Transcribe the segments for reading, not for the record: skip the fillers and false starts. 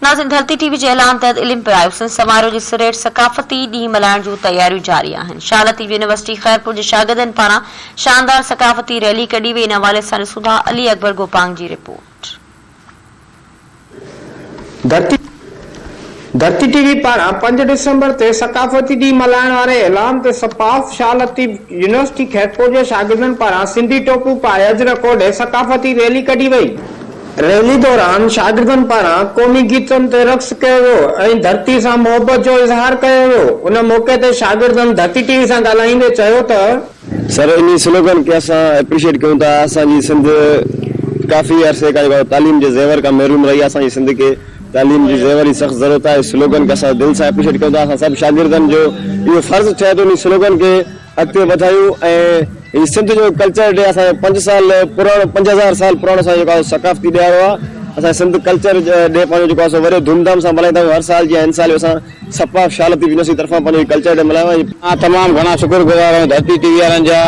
नाज़िन धरती टीवी के ऐलान तहत इल्म पे आयोजन समारोह की सिरेट सकाफती ॾींहुं मल्हाइण जूं तैयारियूं जारी आहिनि। शालती यूनिवर्सिटी खैरपुर के शागिर्दनि पारां शानदार सकाफती रैली कढी वई। इन हवाले सां ॾिसूं अली अकबर गोपांग की रिपोर्ट। धरती टीवी पारां 5 डिसंबर ते सकाफती ॾींहुं मल्हाइण वारे ऐलान ते सपाफ शालती यूनिवर्सिटी खैरपुर के शागिर्दनि पारां सिंधी टोपू पाए अजरक ओढ़े सकाफती रैली कढी वई। रैली दौरान शागिर्दनि पारां क़ौमी गीतनि ते रक़्स कयो वियो ऐं धरती सां मोहबत जो इज़हार कयो वियो। उन मौके ते शागिर्दनि धरती टीवी सां ॻाल्हाईंदे चयो त सर इन स्लोगन के असां एप्रिशिएट कयूं था। असांजी सिंध काफ़ी अरसे खां तालीम के ज़ेवर का महरूम रही। असांजी सिंध के तालीम की ज़ेवर की सख्त ज़रूरत है। स्लोगन के असां दिल से एप्रिशिएट कयूं था। असां सभु शागिर्दनि जो इहो फर्ज़ थिए थो इन स्लोगन के अॻिते वधायूं ऐं सिंध जो कल्चर डे असां 5 साल पुराणो 5000 साल पुराणो असांजो सकाफती ॾियारो आहे। असां सिंध कल्चर डे पंहिंजो जेको वॾे धूमधाम से मल्हाईंदा आहियूं हर साल जी। हिन साल असां सपाफ शालती यूनिवर्सिटी तरफां पंहिंजो कल्चर डे मल्हायो। तमाम घना शुक्रगुज़ार आहियूं धरती टीवी वारनि जा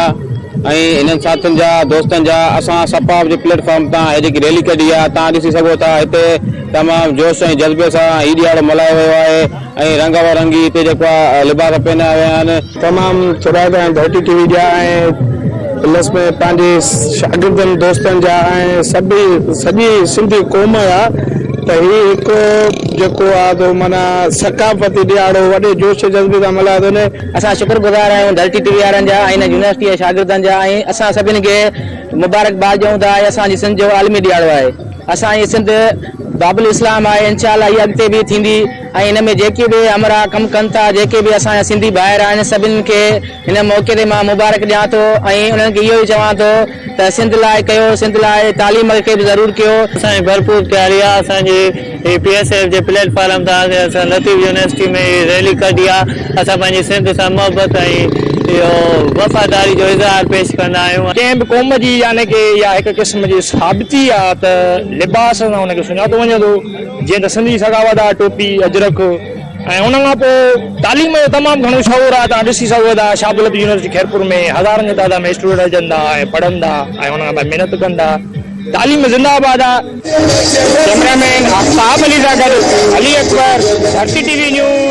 ऐं इन्हनि साथियुनि जा दोस्तनि जा। असां सपाफ जे प्लेटफॉर्म तां हे जेकी रैली कढी आहे तव्हां ॾिसी सघो था। हिते तमामु जोश ऐं जज़्बे सां ई ॾियारो मल्हायो वियो आहे ऐं रंग बरंगी हिते जेको आहे लिबास पहिरिया विया आहिनि। तमामु चुराइद आहिनि धरती टीवी जा ऐं प्लस में पंहिंजे शागिर्दनि दोस्तनि जा ऐं सॼी सिंधी क़ौम जा त हीउ हिकु जेको आहे तो माना सकाफती ॾियारो वॾे जोश जज़्बे सां मल्हायो थो वञे। असां शुक्रगुज़ार आहियूं धरती टीवी वारनि जा ऐं हिन यूनिवर्सिटी जे शागिर्दनि जा ऐं असां सभिनी खे मुबारकबाद ॾियूं था। असांजी सिंध जो आलमी ॾियारो आहे। असांजी सिंध बाबुल इस्लाम आहे। इंशाअल्लाह इहा अॻिते बि थींदी ऐं हिन में जेके बि हमरा कमु कनि था जेके बि असांजा सिंधी भाइर आहिनि सभिनि खे हिन मौक़े ते मां मुबारक ॾियां थो ऐं उन्हनि खे इहो ई चवां थो त सिंध लाइ कयो, सिंध लाइ तालीम खे बि ज़रूरु कयो। असांजी भरपूर तैयारी आहे। असांजी PSF जे प्लेटफॉर्म तां असां लतीफ़ यूनिवर्सिटी में रैली कढी आहे। असां पंहिंजी सिंध सां मोहबत ऐं इहो वफ़ादारी जो इज़हार पेश कंदा आहियूं। कंहिं बि क़ौम जी यानी कि या हिकु क़िस्म जी साबिती आहे त लिबास सां हुनखे सुञातो वञे थो। जीअं त सिंधी सगावत आहे टोपी अजरक ऐं उन खां पोइ तालीम जो तमामु घणो शौक़ु आहे। तव्हां ॾिसी सघो था शाहबुलत यूनिवर्सिटी खैरपुर में हज़ारनि जी तादाद में स्टूडेंट अचनि था ऐं पढ़नि था ऐं हुन खां पोइ महिनत कनि था। तालीम ज़िंदाबाद आहे। कैमरामैन आफ़ताब अली सां गॾु अली अकबर, धरती टीवी न्यूज़।